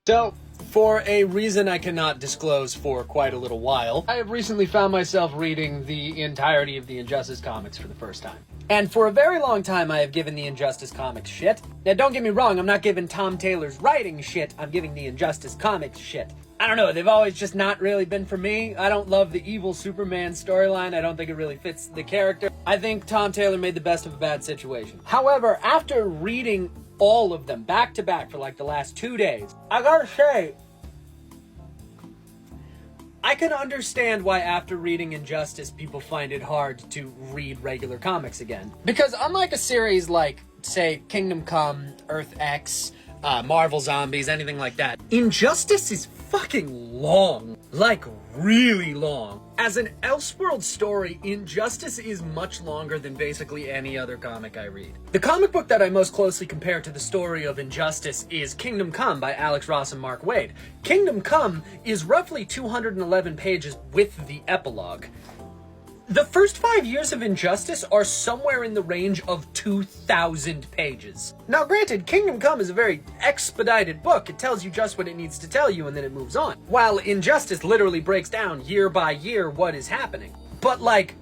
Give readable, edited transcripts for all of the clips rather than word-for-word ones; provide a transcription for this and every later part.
So, for a reason I cannot disclose for quite a little while, I have recently found myself reading the entirety of the Injustice comics for the first time. And for a very long time, I have given the Injustice comics shit. Now, don't get me wrong, I'm not giving Tom Taylor's writing shit, I'm giving the Injustice comics shit. I don't know, they've always just not really been for me. I don't love the evil Superman storyline. I don't think it really fits the character. I think Tom Taylor made the best of a bad situation. However, after reading all of them back to back for like the last 2 days, I gotta say, I can understand why after reading Injustice, people find it hard to read regular comics again. Because unlike a series like, say, Kingdom Come, Earth X, Marvel Zombies, anything like that, Injustice is fucking long. Like, really long. As an Elseworld story, Injustice is much longer than basically any other comic I read. The comic book that I most closely compare to the story of Injustice is Kingdom Come by Alex Ross and Mark Waid. Kingdom Come is roughly 211 pages with the epilogue. The first 5 years of Injustice are somewhere in the range of 2,000 pages. Now granted, Kingdom Come is a very expedited book. It tells you just what it needs to tell you and then it moves on. While Injustice literally breaks down year by year what is happening. But like,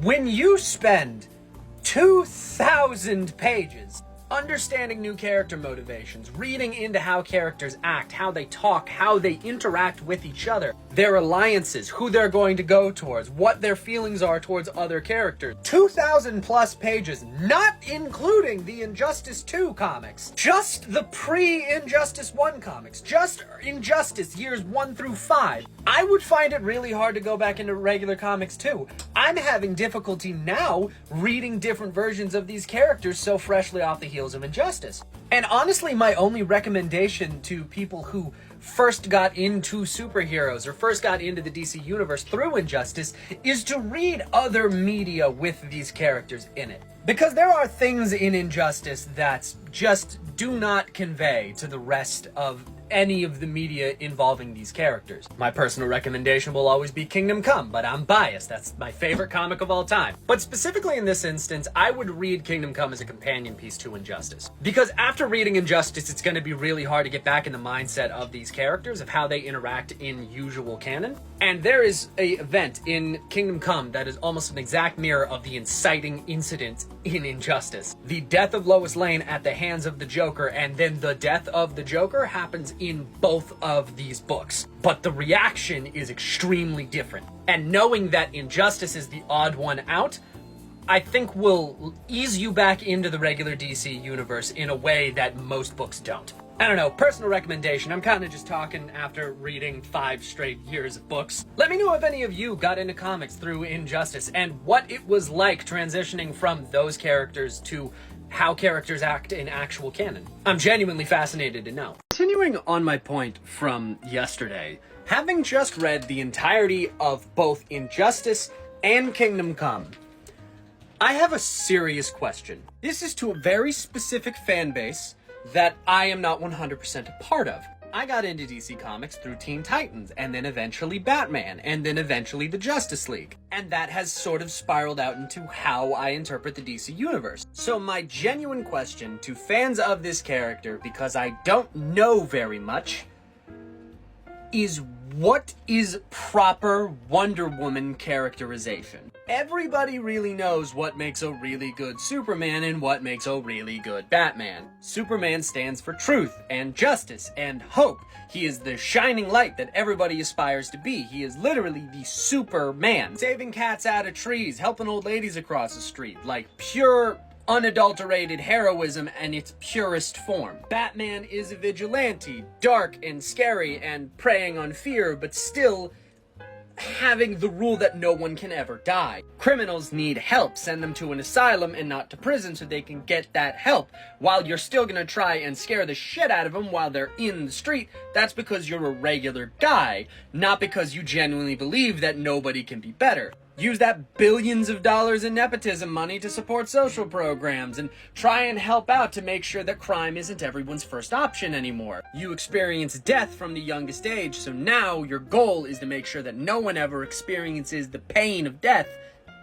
when you spend 2,000 pages understanding new character motivations, reading into how characters act, how they talk, how they interact with each other, their alliances, who they're going to go towards, what their feelings are towards other characters. 2,000 plus pages, not including the Injustice 2 comics. Just the pre-Injustice 1 comics. Just Injustice years 1 through 5. I would find it really hard to go back into regular comics too. I'm having difficulty now reading different versions of these characters so freshly off the heels of Injustice. And honestly, my only recommendation to people who first got into superheroes or first got into the DC universe through Injustice is to read other media with these characters in it. Because there are things in Injustice that just do not convey to the rest of any of the media involving these characters. My personal recommendation will always be Kingdom Come, but I'm biased. That's my favorite comic of all time. But specifically in this instance, I would read Kingdom Come as a companion piece to Injustice. Because after reading Injustice, it's going to be really hard to get back in the mindset of these characters, of how they interact in usual canon. And there is an event in Kingdom Come that is almost an exact mirror of the inciting incident in Injustice. The death of Lois Lane at the hands of the Joker, and then the death of the Joker happens in both of these books. But the reaction is extremely different. And knowing that Injustice is the odd one out, I think will ease you back into the regular DC universe in a way that most books don't. I don't know, personal recommendation. I'm kind of just talking after reading 5 straight years of books. Let me know if any of you got into comics through Injustice and what it was like transitioning from those characters to how characters act in actual canon. I'm genuinely fascinated to know. Continuing on my point from yesterday, having just read the entirety of both Injustice and Kingdom Come, I have a serious question. This is to a very specific fan base that I am not 100% a part of. I got into DC Comics through Teen Titans, and then eventually Batman, and then eventually the Justice League. And that has sort of spiraled out into how I interpret the DC Universe. So my genuine question to fans of this character, because I don't know very much, is what is proper Wonder Woman characterization? Everybody really knows what makes a really good Superman and what makes a really good Batman. Superman stands for truth and justice and hope. He is the shining light that everybody aspires to be. He is literally the Superman. Saving cats out of trees, helping old ladies across the street, like pure unadulterated heroism in its purest form. Batman is a vigilante, dark and scary and preying on fear, but still having the rule that no one can ever die. Criminals need help, send them to an asylum and not to prison so they can get that help. While you're still gonna try and scare the shit out of them while they're in the street, that's because you're a regular guy, not because you genuinely believe that nobody can be better. Use that billions of dollars in nepotism money to support social programs and try and help out to make sure that crime isn't everyone's first option anymore. You experience death from the youngest age, so now your goal is to make sure that no one ever experiences the pain of death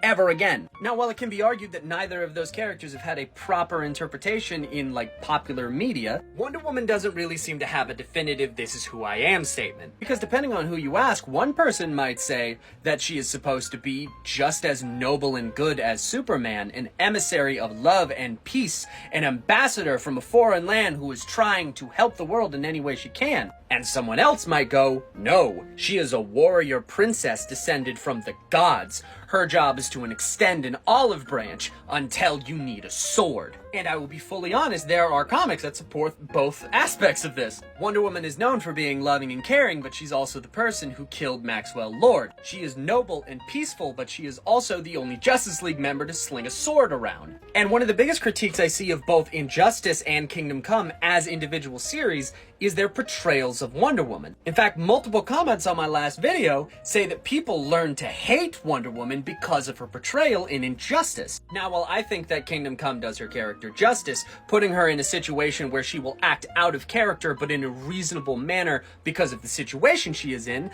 ever again. Now, while it can be argued that neither of those characters have had a proper interpretation in, like, popular media, Wonder Woman doesn't really seem to have a definitive "this is who I am" statement. Because depending on who you ask, one person might say that she is supposed to be just as noble and good as Superman, an emissary of love and peace, an ambassador from a foreign land who is trying to help the world in any way she can. And someone else might go, no, she is a warrior princess descended from the gods. Her job is to extend an olive branch until you need a sword. And I will be fully honest, there are comics that support both aspects of this. Wonder Woman is known for being loving and caring, but she's also the person who killed Maxwell Lord. She is noble and peaceful, but she is also the only Justice League member to sling a sword around. And one of the biggest critiques I see of both Injustice and Kingdom Come as individual series is their portrayals of Wonder Woman. In fact, multiple comments on my last video say that people learn to hate Wonder Woman because of her portrayal in Injustice. Now, while I think that Kingdom Come does her character justice, putting her in a situation where she will act out of character but in a reasonable manner because of the situation she is in,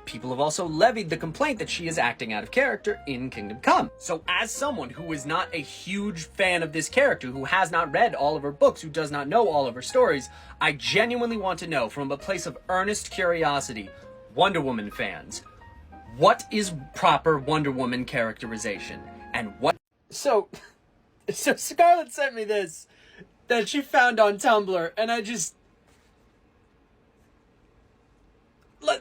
people have also levied the complaint that she is acting out of character in Kingdom Come. So as someone who is not a huge fan of this character, who has not read all of her books, who does not know all of her stories, I genuinely want to know, from a place of earnest curiosity, Wonder Woman fans, what is proper Wonder Woman characterization? And what... So Scarlett sent me this that she found on Tumblr, and I just...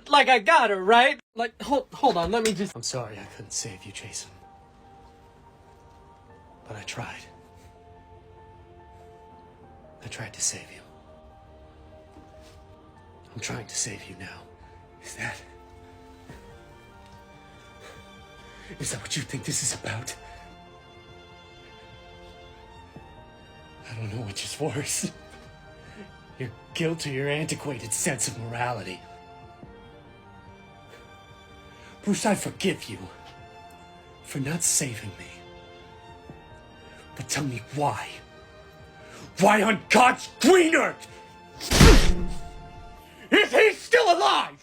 Like, I got her, right? Like, hold on, let me just... I'm sorry I couldn't save you, Jason. But I tried. I tried to save you. I'm trying to save you now. Is that what you think this is about? I don't know which is worse. Your guilt or your antiquated sense of morality. Bruce, I forgive you for not saving me. But tell me why. Why on God's green earth is he still alive?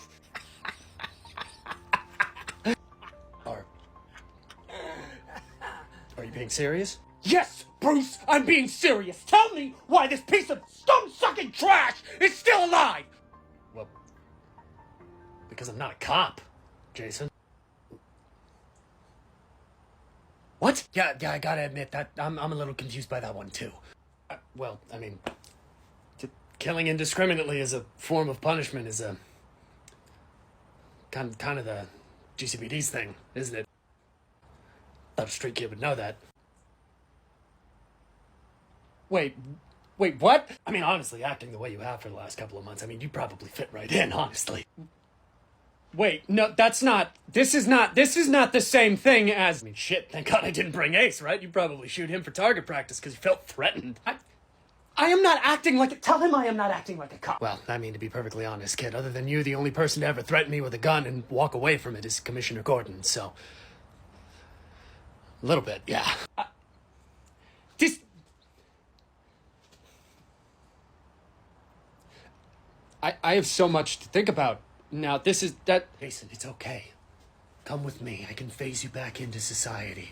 Are you being serious? Yes, Bruce, I'm being serious. Tell me why this piece of stone-sucking trash is still alive. Well, because I'm not a cop, Jason. What? Yeah, I gotta admit that I'm a little confused by that one too. Well, I mean, killing indiscriminately as a form of punishment is a kind of the GCPD's thing, isn't it? Thought a street kid would know that. Wait, what? I mean, honestly, acting the way you have for the last couple of months, I mean, you probably fit right in, honestly. Wait, no, this is not the same thing as... I mean, shit, thank God I didn't bring Ace, right? You probably shoot him for target practice because you felt threatened. I am not acting like... Tell him I am not acting like a cop. Well, I mean, to be perfectly honest, kid, other than you, the only person to ever threaten me with a gun and walk away from it is Commissioner Gordon, so... A little bit, yeah. I have so much to think about. Now, Jason, it's okay. Come with me. I can phase you back into society.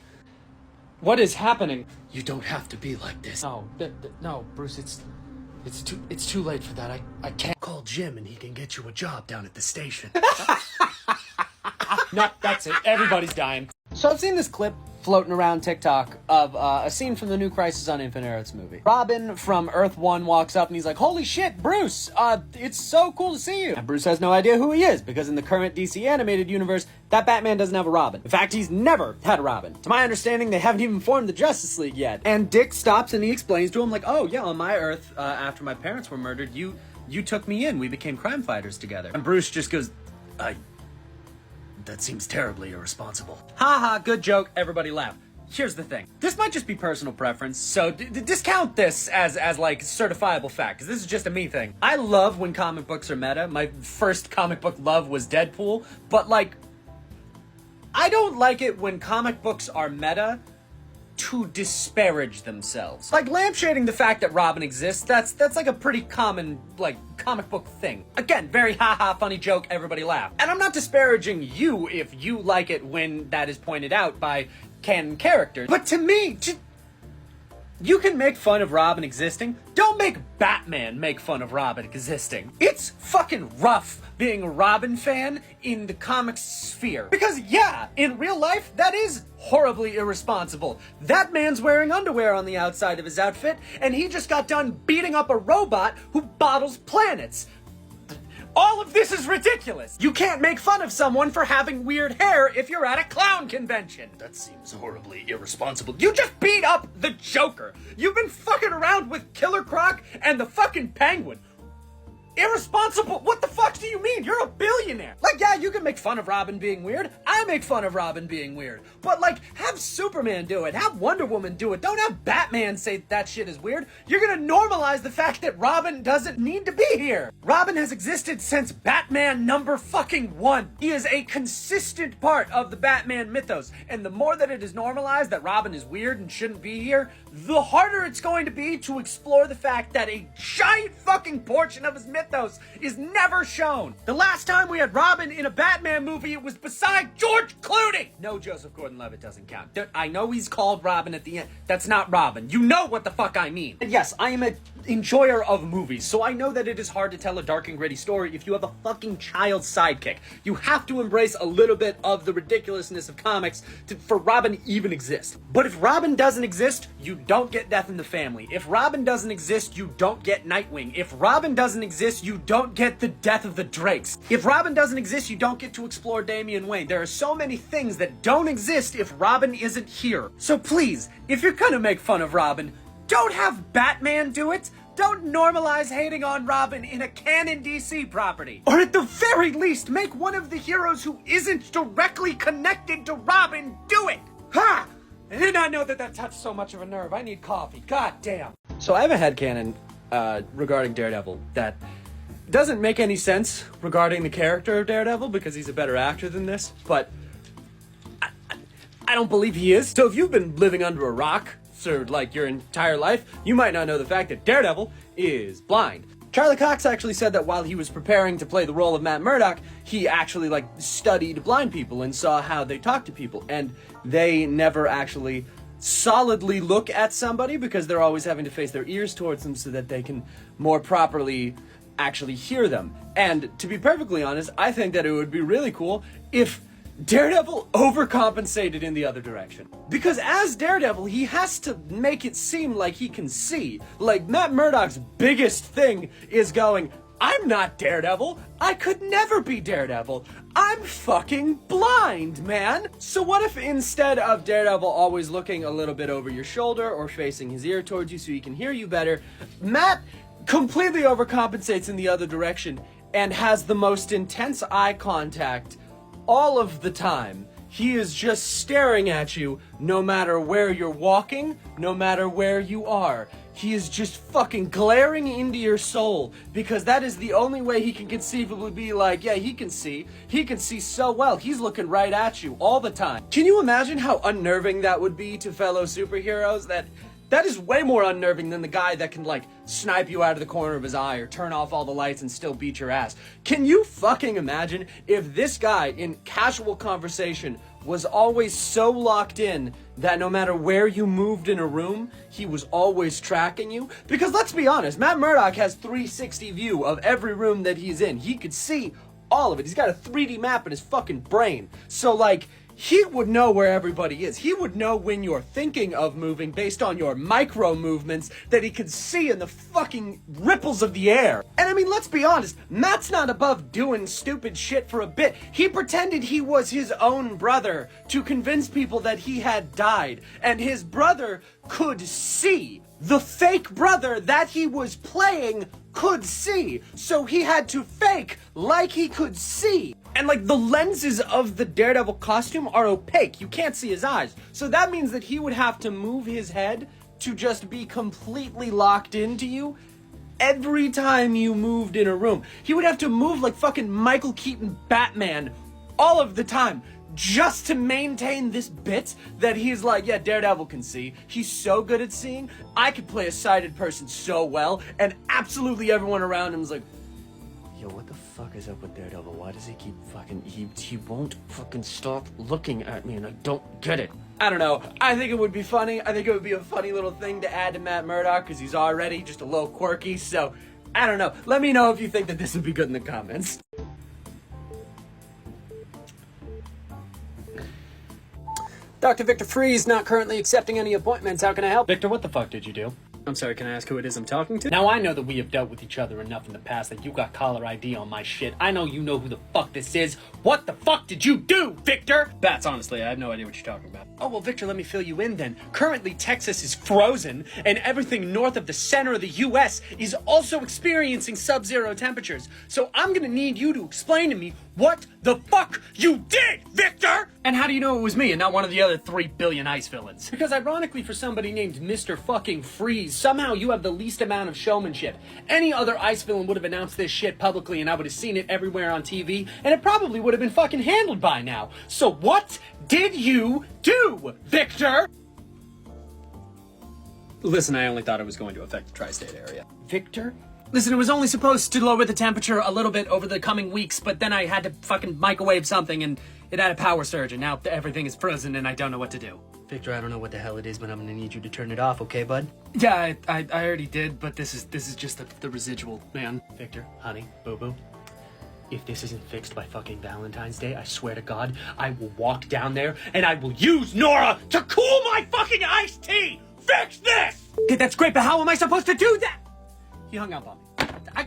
What is happening? You don't have to be like this. No, Bruce, it's too late for that. I can't call Jim and he can get you a job down at the station. No, that's it. Everybody's dying. So I've seen this clip floating around TikTok of a scene from the new Crisis on Infinite Earths movie. Robin from Earth 1 walks up and he's like, holy shit, Bruce, it's so cool to see you. And Bruce has no idea who he is because in the current DC animated universe, that Batman doesn't have a Robin. In fact, he's never had a Robin. To my understanding, they haven't even formed the Justice League yet. And Dick stops and he explains to him like, oh yeah, on my Earth, after my parents were murdered, you took me in. We became crime fighters together. And Bruce just goes, that seems terribly irresponsible. Haha, good joke, everybody laugh. Here's the thing. This might just be personal preference, so discount this as like certifiable fact, because this is just a me thing. I love when comic books are meta. My first comic book love was Deadpool, but like, I don't like it when comic books are meta to disparage themselves. Like lampshading the fact that Robin exists, that's like a pretty common, like, comic book thing. Again, very haha funny joke, everybody laugh. And I'm not disparaging you if you like it when that is pointed out by canon characters. But to me, you can make fun of Robin existing. Don't make Batman make fun of Robin existing. It's fucking rough being a Robin fan in the comics sphere. Because yeah, in real life, that is horribly irresponsible. That man's wearing underwear on the outside of his outfit, and he just got done beating up a robot who bottles planets. All of this is ridiculous. You can't make fun of someone for having weird hair if you're at a clown convention. That seems horribly irresponsible. You just beat up the Joker. You've been fucking around with Killer Croc and the fucking Penguin. Irresponsible? What the fuck do you mean? You're a billionaire. Like, yeah, you can make fun of Robin being weird. I make fun of Robin being weird. But, like, have Superman do it. Have Wonder Woman do it. Don't have Batman say that shit is weird. You're gonna normalize the fact that Robin doesn't need to be here. Robin has existed since Batman #1. He is a consistent part of the Batman mythos. And the more that it is normalized that Robin is weird and shouldn't be here, the harder it's going to be to explore the fact that a giant fucking portion of his mythos is never shown. The last time we had Robin in a Batman movie, it was beside George Clooney. No, Joseph Gordon-Levitt doesn't count. I know he's called Robin at the end. That's not Robin. You know what the fuck I mean. And yes, I am an enjoyer of movies, so I know that it is hard to tell a dark and gritty story if you have a fucking child sidekick. You have to embrace a little bit of the ridiculousness of comics for Robin to even exist. But if Robin doesn't exist, you don't get Death in the Family. If Robin doesn't exist, you don't get Nightwing. If Robin doesn't exist, you don't get the death of the Drakes. If Robin doesn't exist, you don't get to explore Damian Wayne. There are so many things that don't exist if Robin isn't here. So please, if you're gonna make fun of Robin, don't have Batman do it. Don't normalize hating on Robin in a canon DC property. Or at the very least, make one of the heroes who isn't directly connected to Robin do it. Ha! I did not know that touched so much of a nerve. I need coffee. God damn. So I have a headcanon regarding Daredevil that doesn't make any sense regarding the character of Daredevil because he's a better actor than this, but I don't believe he is. So if you've been living under a rock for like your entire life, you might not know the fact that Daredevil is blind. Charlie Cox actually said that while he was preparing to play the role of Matt Murdock, he actually like studied blind people and saw how they talk to people, and they never actually solidly look at somebody because they're always having to face their ears towards them so that they can more properly actually hear them. And to be perfectly honest, I think that it would be really cool if Daredevil overcompensated in the other direction. Because as Daredevil, he has to make it seem like he can see. Like, Matt Murdock's biggest thing is going, I'm not Daredevil. I could never be Daredevil. I'm fucking blind, man. So what if instead of Daredevil always looking a little bit over your shoulder or facing his ear towards you so he can hear you better, Matt completely overcompensates in the other direction and has the most intense eye contact all of the time. He is just staring at you no matter where you're walking, no matter where you are. He is just fucking glaring into your soul because that is the only way he can conceivably be like, yeah, he can see. He can see so well. He's looking right at you all the time. Can you imagine how unnerving that would be to fellow superheroes? That is way more unnerving than the guy that can, like, snipe you out of the corner of his eye or turn off all the lights and still beat your ass. Can you fucking imagine if this guy, in casual conversation, was always so locked in that no matter where you moved in a room, he was always tracking you? Because let's be honest, Matt Murdock has 360 view of every room that he's in. He could see all of it. He's got a 3D map in his fucking brain. So, like, he would know where everybody is. He would know when you're thinking of moving based on your micro movements that he could see in the fucking ripples of the air. And I mean, let's be honest, Matt's not above doing stupid shit for a bit. He pretended he was his own brother to convince people that he had died, and his brother could see. The fake brother that he was playing could see, so he had to fake like he could see. And like the lenses of the Daredevil costume are opaque. You can't see his eyes. So that means that he would have to move his head to just be completely locked into you every time you moved in a room. He would have to move like fucking Michael Keaton Batman all of the time just to maintain this bit that he's like, yeah, Daredevil can see. He's so good at seeing. I could play a sighted person so well. And absolutely everyone around him is like, yo, what the fuck is up with Daredevil? Why does he keep fucking, he won't fucking stop looking at me and I don't get it. I don't know. I think it would be funny. I think it would be a funny little thing to add to Matt Murdock because he's already just a little quirky. So, I don't know. Let me know if you think that this would be good in the comments. Dr. Victor Freeze not currently accepting any appointments. How can I help? Victor, what the fuck did you do? I'm sorry, can I ask who it is I'm talking to? Now, I know that we have dealt with each other enough in the past that you got caller ID on my shit. I know you know who the fuck this is. What the fuck did you do, Victor? Bats, honestly, I have no idea what you're talking about. Oh, well, Victor, let me fill you in then. Currently, Texas is frozen, and everything north of the center of the U.S. is also experiencing sub-zero temperatures. So I'm gonna need you to explain to me what the fuck you did, Victor! And how do you know it was me and not one of the other 3 billion ice villains? Because ironically for somebody named Mr. fucking Freeze, somehow you have the least amount of showmanship. Any other ice villain would have announced this shit publicly and I would have seen it everywhere on TV, and it probably would have been fucking handled by now. So what did you do, Victor? Listen, I only thought it was going to affect the tri-state area. Victor? Listen, it was only supposed to lower the temperature a little bit over the coming weeks, but then I had to fucking microwave something and it had a power surge and now everything is frozen and I don't know what to do. Victor, I don't know what the hell it is, but I'm gonna need you to turn it off, okay, bud? Yeah, I already did, but this is just the residual, man. Victor, honey, boo-boo. If this isn't fixed by fucking Valentine's Day, I swear to God, I will walk down there and I will use Nora to cool my fucking iced tea! Fix this! Okay, that's great, but how am I supposed to do that? He hung up on me.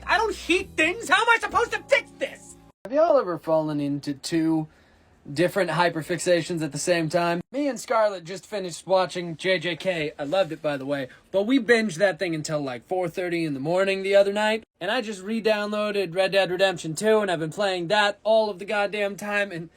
I don't heat things! How am I supposed to fix this? Have y'all ever fallen into 2 different hyperfixations at the same time? Me and Scarlett just finished watching JJK. I loved it, by the way. But we binged that thing until like 4:30 in the morning the other night. And I just re-downloaded Red Dead Redemption 2, and I've been playing that all of the goddamn time, and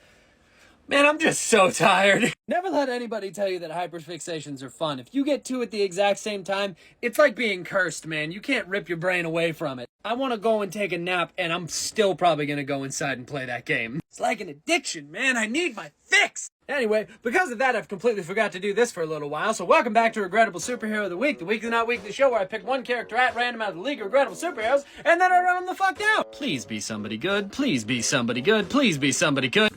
man, I'm just so tired. Never let anybody tell you that hyperfixations are fun. If you get 2 at the exact same time, it's like being cursed, man. You can't rip your brain away from it. I want to go and take a nap, and I'm still probably going to go inside and play that game. It's like an addiction, man. I need my fix. Anyway, because of that, I've completely forgot to do this for a little while, so welcome back to Regrettable Superhero of the Week, the Weekly Not Weekly show where I pick one character at random out of the League of Regrettable Superheroes, and then I run them the fuck down. Please be somebody good. Please be somebody good. Please be somebody good.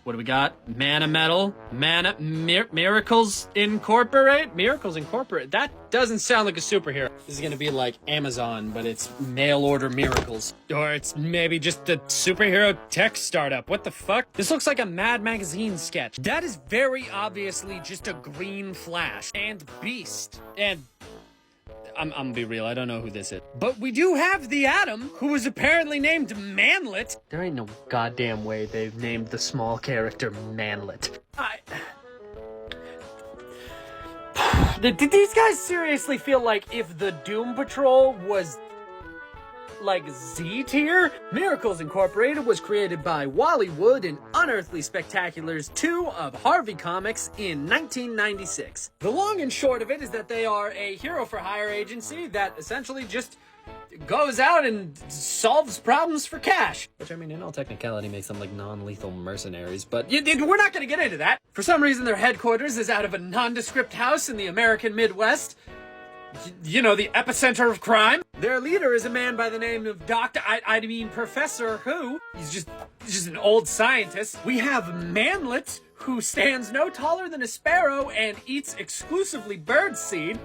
What do we got? Mana Metal. Miracles Incorporate? Miracles Incorporate? That doesn't sound like a superhero. This is gonna be like Amazon, but it's mail order miracles. Or it's maybe just a superhero tech startup. What the fuck? This looks like a Mad Magazine sketch. That is very obviously just a green Flash and Beast. And I'm gonna be real, I don't know who this is. But we do have the Atom, who was apparently named Manlet. There ain't no goddamn way they've named the small character Manlet. Did these guys seriously feel like if the Doom Patrol was like Z tier? Miracles Incorporated was created by Wally Wood and Unearthly Spectaculars 2 of Harvey Comics in 1996. The long and short of it is that they are a hero-for-hire agency that essentially just goes out and solves problems for cash. Which, I mean, in all technicality makes them like non-lethal mercenaries, but we're not gonna get into that. For some reason, their headquarters is out of a nondescript house in the American Midwest. You know, the epicenter of crime. Their leader is a man by the name of Professor Who. He's just an old scientist. We have Manlet, who stands no taller than a sparrow and eats exclusively birdseed.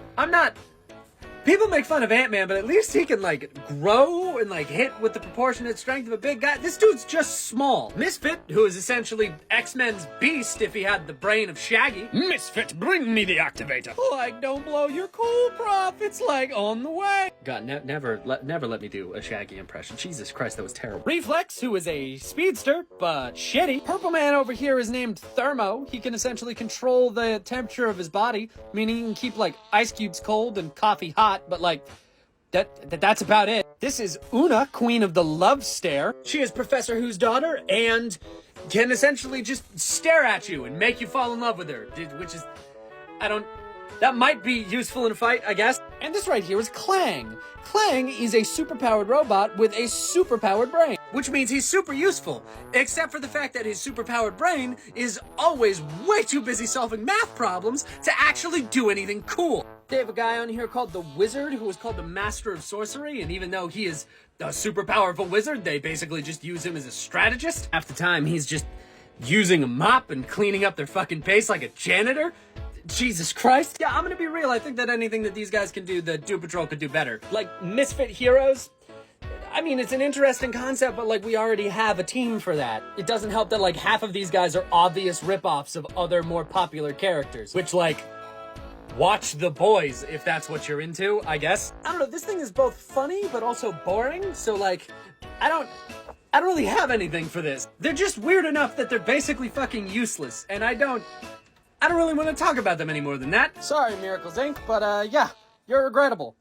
People make fun of Ant-Man, but at least he can, like, grow and, like, hit with the proportionate strength of a big guy. This dude's just small. Misfit, who is essentially X-Men's Beast if he had the brain of Shaggy. Misfit, bring me the activator. Like, don't blow your cool, prof. It's, like, on the way. God, never let me do a Shaggy impression. Jesus Christ, that was terrible. Reflex, who is a speedster, but shitty. Purple Man over here is named Thermo. He can essentially control the temperature of his body, meaning he can keep, like, ice cubes cold and coffee hot, but like that's about it. This is Una, Queen of the Love Stare. She is Professor Who's daughter and can essentially just stare at you and make you fall in love with her, which is, that might be useful in a fight, I guess. And this right here is Clang. Clang is a superpowered robot with a superpowered brain, which means he's super useful, except for the fact that his superpowered brain is always way too busy solving math problems to actually do anything cool. They have a guy on here called the Wizard, who is called the Master of Sorcery, and even though he is a super powerful wizard, they basically just use him as a strategist. Half the time, he's just using a mop and cleaning up their fucking base like a janitor. Jesus Christ. Yeah, I'm gonna be real. I think that anything that these guys can do, the Doom Patrol could do better. Like, Misfit Heroes? I mean, it's an interesting concept, but, like, we already have a team for that. It doesn't help that, like, half of these guys are obvious ripoffs of other more popular characters. Which, like, watch The Boys, if that's what you're into, I guess. I don't know, this thing is both funny, but also boring, so, like, I don't really have anything for this. They're just weird enough that they're basically fucking useless, and I don't really want to talk about them any more than that. Sorry, Miracles Inc., but, yeah, you're regrettable.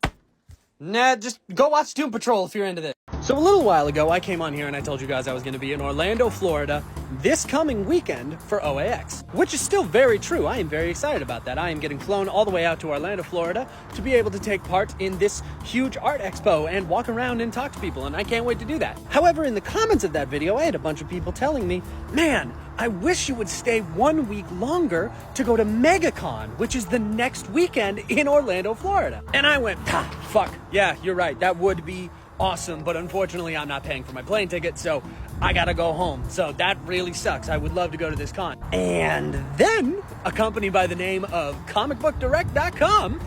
Nah, just go watch Doom Patrol if you're into this. So a little while ago, I came on here and I told you guys I was going to be in Orlando, Florida this coming weekend for OAX, which is still very true. I am very excited about that. I am getting flown all the way out to Orlando, Florida to be able to take part in this huge art expo and walk around and talk to people, and I can't wait to do that. However, in the comments of that video, I had a bunch of people telling me, man, I wish you would stay 1 week longer to go to MegaCon, which is the next weekend in Orlando, Florida. And I went, fuck, yeah, you're right, that would be awesome, but unfortunately I'm not paying for my plane ticket, so I gotta go home. So that really sucks. I would love to go to this con. And then a company by the name of comicbookdirect.com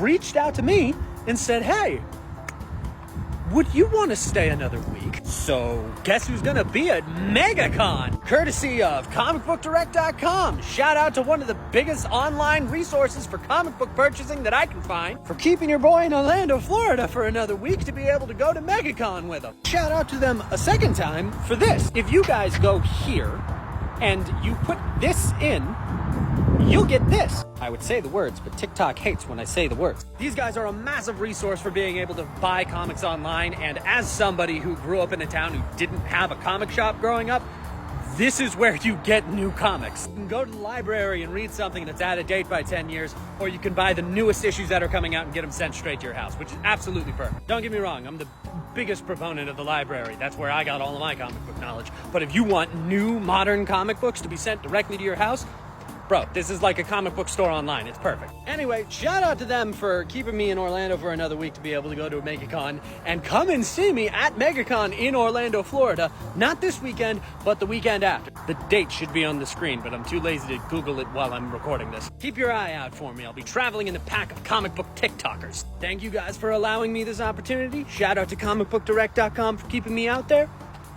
reached out to me and said, hey, would you want to stay another week? So guess who's gonna be at MegaCon? Courtesy of comicbookdirect.com. Shout out to one of the biggest online resources for comic book purchasing that I can find, for keeping your boy in Orlando, Florida for another week to be able to go to MegaCon with them. Shout out to them a second time for this. If you guys go here and you put this in, you'll get this. I would say the words, but TikTok hates when I say the words. These guys are a massive resource for being able to buy comics online, and as somebody who grew up in a town who didn't have a comic shop growing up, this is where you get new comics. You can go to the library and read something that's out of date by 10 years, or you can buy the newest issues that are coming out and get them sent straight to your house, which is absolutely perfect. Don't get me wrong, I'm the biggest proponent of the library. That's where I got all of my comic book knowledge. But if you want new, modern comic books to be sent directly to your house, bro, this is like a comic book store online. It's perfect. Anyway, shout out to them for keeping me in Orlando for another week to be able to go to a MegaCon, and come and see me at MegaCon in Orlando, Florida. Not this weekend, but the weekend after. The date should be on the screen, but I'm too lazy to Google it while I'm recording this. Keep your eye out for me. I'll be traveling in a pack of comic book TikTokers. Thank you guys for allowing me this opportunity. Shout out to comicbookdirect.com for keeping me out there.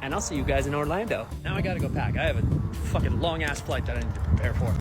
And I'll see you guys in Orlando. Now I gotta go pack. I have a fucking long-ass flight that I need to prepare for.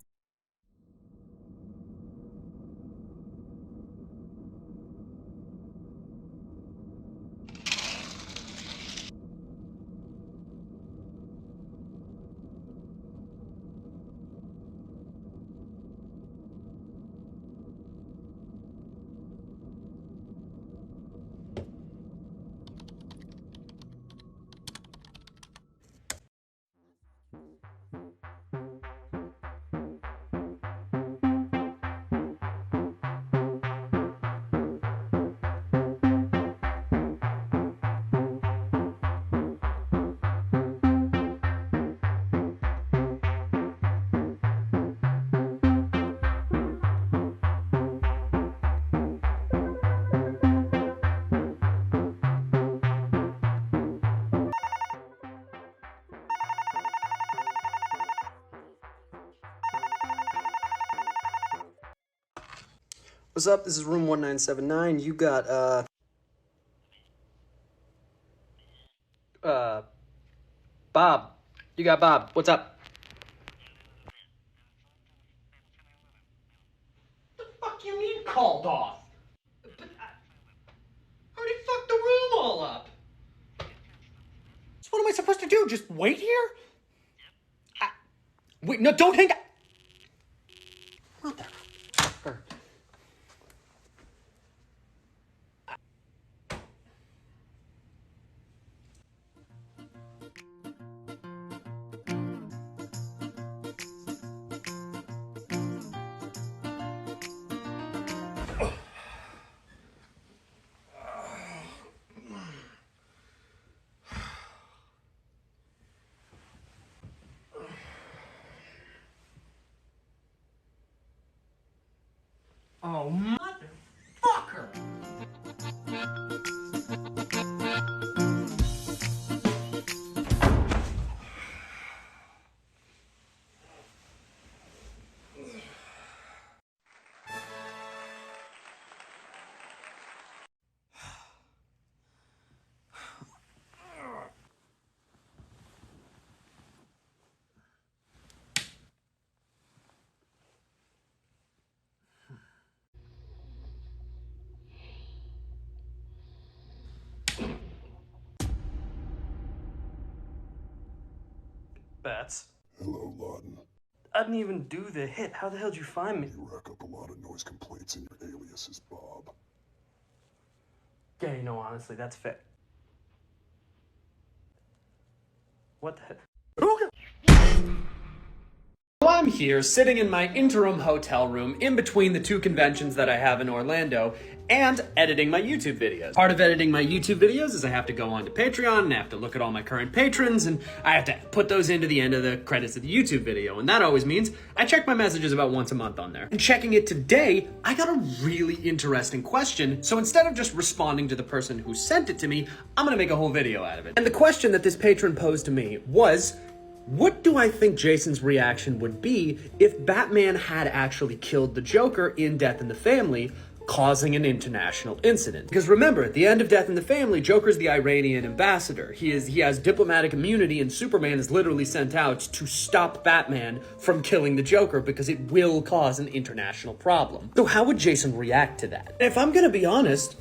What's up? This is room 1979. You got, Bob. You got Bob. What's up? The fuck you mean called off? I already fucked the room all up. So what am I supposed to do? Just wait here? Wait, no, don't hang up. Motherfucker. Oh, motherfucker! nuts. Hello, Lawton. I didn't even do the hit. How the hell did you find me? You rack up a lot of noise complaints and your alias is Bob. Yeah, you know, honestly, that's fair. What the heck? So I'm here, sitting in my interim hotel room in between the two conventions that I have in Orlando, and editing my YouTube videos. Part of editing my YouTube videos is I have to go onto Patreon and I have to look at all my current patrons and I have to put those into the end of the credits of the YouTube video. And that always means I check my messages about once a month on there. And checking it today, I got a really interesting question. So instead of just responding to the person who sent it to me, I'm gonna make a whole video out of it. And the question that this patron posed to me was, what do I think Jason's reaction would be if Batman had actually killed the Joker in Death in the Family, causing an international incident? Because remember, at the end of Death in the Family, Joker's the Iranian ambassador. He has diplomatic immunity, and Superman is literally sent out to stop Batman from killing the Joker because it will cause an international problem. So how would Jason react to that? And if I'm gonna be honest,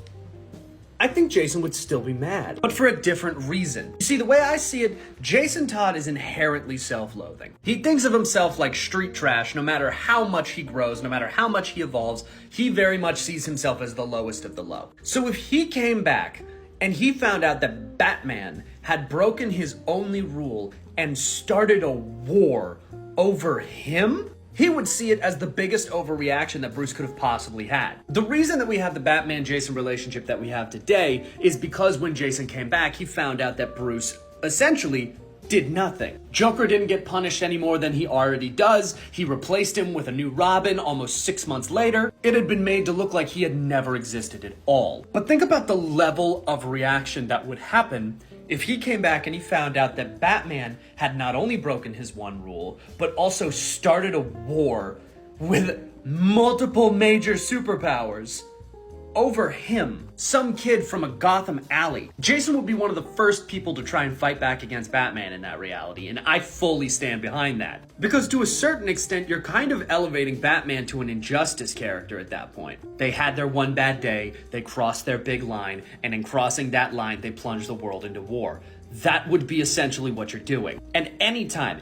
I think Jason would still be mad, but for a different reason. You see, the way I see it, Jason Todd is inherently self-loathing. He thinks of himself like street trash. No matter how much he grows, no matter how much he evolves, he very much sees himself as the lowest of the low. So if he came back and he found out that Batman had broken his only rule and started a war over him, he would see it as the biggest overreaction that Bruce could have possibly had. The reason that we have the Batman-Jason relationship that we have today is because when Jason came back, he found out that Bruce essentially did nothing. Joker didn't get punished any more than he already does. He replaced him with a new Robin almost 6 months later. It had been made to look like he had never existed at all. But think about the level of reaction that would happen if he came back and he found out that Batman had not only broken his one rule, but also started a war with multiple major superpowers over him, some kid from a Gotham alley. Jason would be one of the first people to try and fight back against Batman in that reality, and I fully stand behind that. Because to a certain extent, you're kind of elevating Batman to an injustice character at that point. They had their one bad day, they crossed their big line, and in crossing that line, they plunged the world into war. That would be essentially what you're doing. And anytime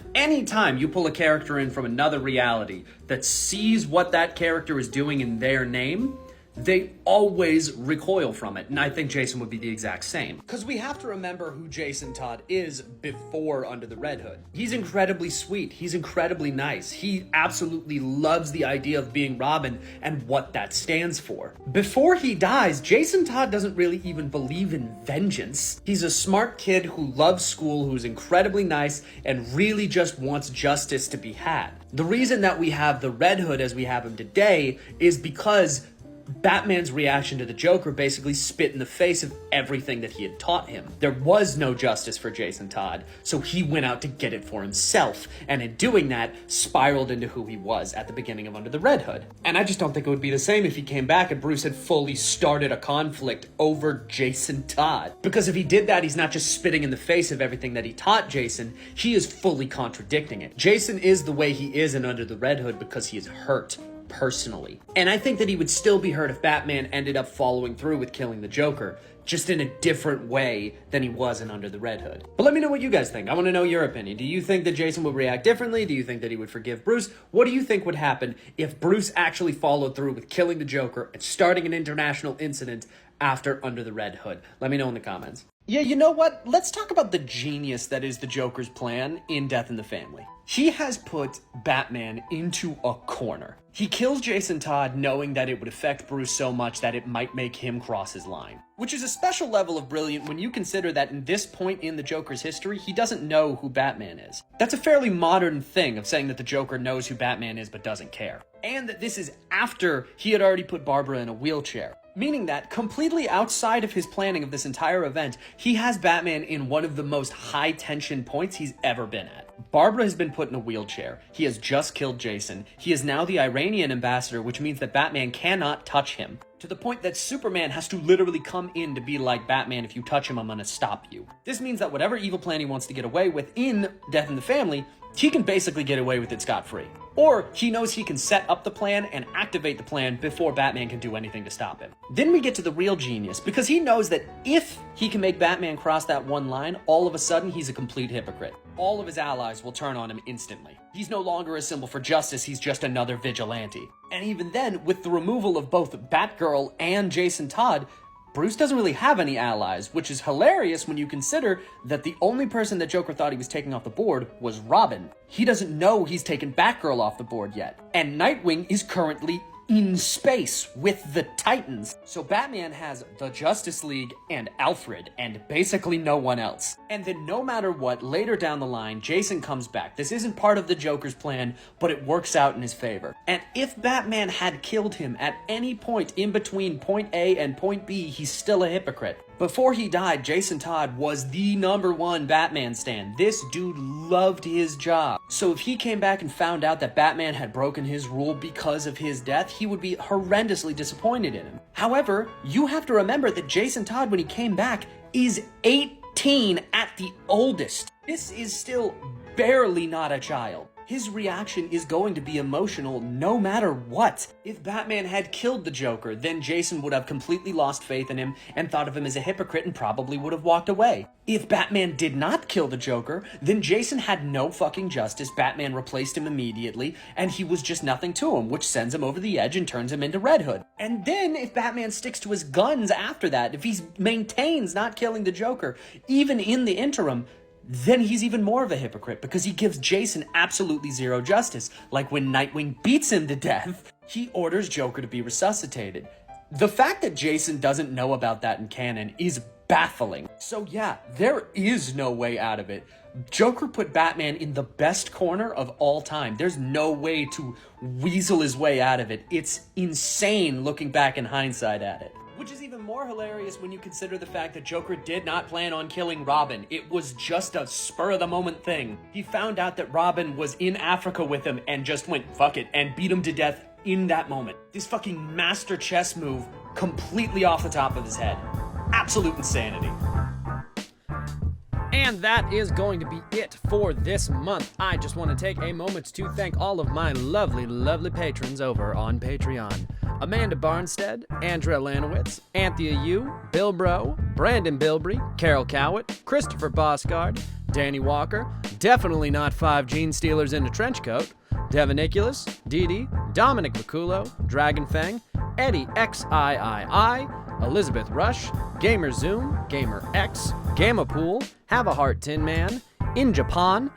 you pull a character in from another reality that sees what that character is doing in their name, they always recoil from it, and I think Jason would be the exact same. Because we have to remember who Jason Todd is before Under the Red Hood. He's incredibly sweet, he's incredibly nice, he absolutely loves the idea of being Robin and what that stands for. Before he dies, Jason Todd doesn't really even believe in vengeance. He's a smart kid who loves school, who's incredibly nice, and really just wants justice to be had. The reason that we have the Red Hood as we have him today is because Batman's reaction to the Joker basically spit in the face of everything that he had taught him. There was no justice for Jason Todd, so he went out to get it for himself, and in doing that, spiraled into who he was at the beginning of Under the Red Hood. And I just don't think it would be the same if he came back and Bruce had fully started a conflict over Jason Todd. Because if he did that, he's not just spitting in the face of everything that he taught Jason, he is fully contradicting it. Jason is the way he is in Under the Red Hood because he is hurt personally. And I think that he would still be hurt if Batman ended up following through with killing the Joker, just in a different way than he was in Under the Red Hood. But let me know what you guys think. I want to know your opinion. Do you think that Jason would react differently? Do you think that he would forgive Bruce? What do you think would happen if Bruce actually followed through with killing the Joker and starting an international incident after Under the Red Hood? Let me know in the comments. Yeah, you know what? Let's talk about the genius that is the Joker's plan in Death in the Family. He has put Batman into a corner. He kills Jason Todd knowing that it would affect Bruce so much that it might make him cross his line. Which is a special level of brilliant when you consider that in this point in the Joker's history, he doesn't know who Batman is. That's a fairly modern thing of saying that the Joker knows who Batman is but doesn't care. And that this is after he had already put Barbara in a wheelchair. Meaning that, completely outside of his planning of this entire event, he has Batman in one of the most high-tension points he's ever been at. Barbara has been put in a wheelchair. He has just killed Jason. He is now the Iranian ambassador, which means that Batman cannot touch him. To the point that Superman has to literally come in to be like, Batman, if you touch him, I'm gonna stop you. This means that whatever evil plan he wants to get away with in Death in the Family, he can basically get away with it scot-free. Or he knows he can set up the plan and activate the plan before Batman can do anything to stop him. Then we get to the real genius, because he knows that if he can make Batman cross that one line, all of a sudden he's a complete hypocrite. all of his allies will turn on him instantly. He's no longer a symbol for justice, he's just another vigilante. And even then, with the removal of both Batgirl and Jason Todd, Bruce doesn't really have any allies, which is hilarious when you consider that the only person that Joker thought he was taking off the board was Robin. He doesn't know he's taken Batgirl off the board yet. And Nightwing is currently in space with the Titans. So Batman has the Justice League and Alfred and basically no one else. And then no matter what, later down the line, Jason comes back. This isn't part of the Joker's plan, but it works out in his favor. And if Batman had killed him at any point in between point A and point B, he's still a hypocrite. Before he died, Jason Todd was the #1 Batman stan. This dude loved his job. So if he came back and found out that Batman had broken his rule because of his death, he would be horrendously disappointed in him. However, you have to remember that Jason Todd, when he came back, is 18 at the oldest. This is still barely not a child. His reaction is going to be emotional no matter what. If Batman had killed the Joker, then Jason would have completely lost faith in him and thought of him as a hypocrite and probably would have walked away. If Batman did not kill the Joker, then Jason had no fucking justice, Batman replaced him immediately, and he was just nothing to him, which sends him over the edge and turns him into Red Hood. And then if Batman sticks to his guns after that, if he maintains not killing the Joker, even in the interim, then he's even more of a hypocrite because he gives Jason absolutely zero justice. Like when Nightwing beats him to death, he orders Joker to be resuscitated. The fact that Jason doesn't know about that in canon is baffling. So yeah, there is no way out of it. Joker put Batman in the best corner of all time. There's no way to weasel his way out of it. It's insane looking back in hindsight at it. Which is even more hilarious when you consider the fact that Joker did not plan on killing Robin. It was just a spur-of-the-moment thing. He found out that Robin was in Africa with him and just went, fuck it, and beat him to death in that moment. This fucking master chess move completely off the top of his head. Absolute insanity. And that is going to be it for this month. I just want to take a moment to thank all of my lovely, lovely patrons over on Patreon. Amanda Barnstead, Andrea Lanowitz, Anthea Yu, Bill Bro, Brandon Bilbrey, Carol Cowett, Christopher Bosgard, Danny Walker, definitely not 5 Gene Stealers in a trench coat, Devin Nicholas, Dee Dee, Dominic Maculo, Dragon Fang, Eddie XIII, Elizabeth Rush, Gamer Zoom, Gamer X, Gamma Pool, Have a Heart Tin Man, In Japan,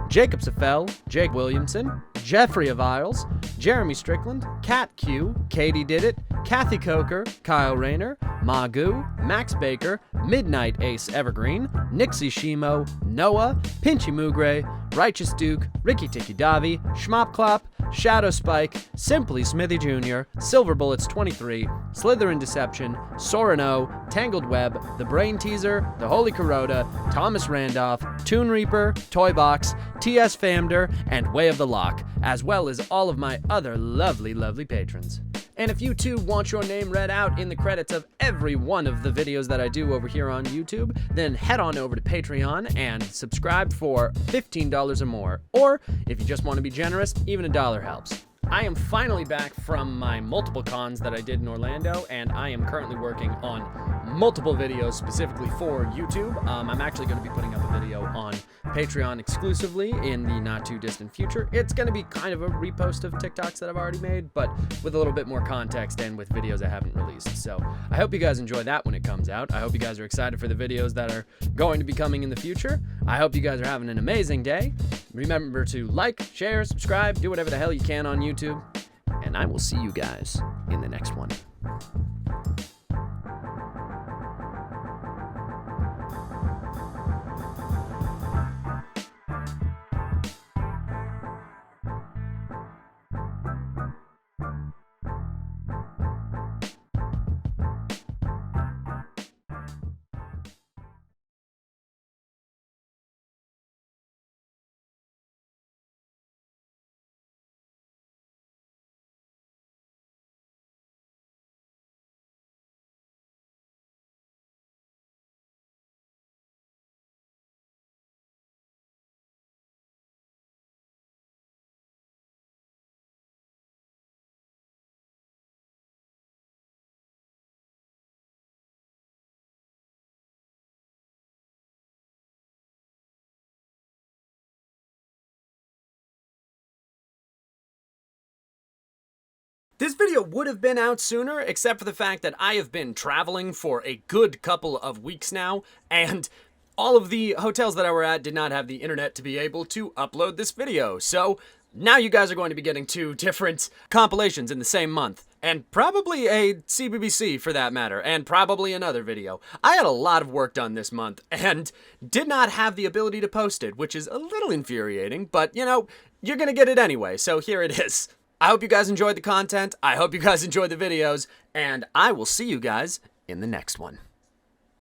Jacob Safel, Jake Williamson, Jeffrey of Isles, Jeremy Strickland, Kat Q, Katie Did It, Kathy Coker, Kyle Rayner, Magoo, Max Baker, Midnight Ace Evergreen, Nixie Shimo, Noah, Pinchy Mugre, Righteous Duke, Ricky Tiki Davi, Schmop Clap, Shadow Spike, Simply Smithy Jr., Silver Bullets 23, Slytherin Deception, Sorano, Tangled Web, The Brain Teaser, The Holy Kuroda, Thomas Randolph, Toon Reaper, Toy Box, T.S. Famder, and Way of the Lock, as well as all of my other lovely, lovely patrons. And if you too want your name read out in the credits of every one of the videos that I do over here on YouTube, then head on over to Patreon and subscribe for $15 or more. Or, if you just want to be generous, even $1 helps. I am finally back from my multiple cons that I did in Orlando, and I am currently working on multiple videos specifically for YouTube. I'm actually going to be putting up a video on Patreon exclusively in the not too distant future. It's going to be kind of a repost of TikToks that I've already made, but with a little bit more context and with videos I haven't released. So I hope you guys enjoy that when it comes out. I hope you guys are excited for the videos that are going to be coming in the future. I hope you guys are having an amazing day. Remember to like, share, subscribe, do whatever the hell you can on YouTube. And I will see you guys in the next one. This video would have been out sooner, except for the fact that I have been traveling for a good couple of weeks now, and all of the hotels that I were at did not have the internet to be able to upload this video. So now you guys are going to be getting 2 different compilations in the same month, and probably a CBBC for that matter, and probably another video. I had a lot of work done this month, and did not have the ability to post it, which is a little infuriating, but you know, you're gonna get it anyway, so here it is. I hope you guys enjoyed the content, I hope you guys enjoyed the videos, and I will see you guys in the next one.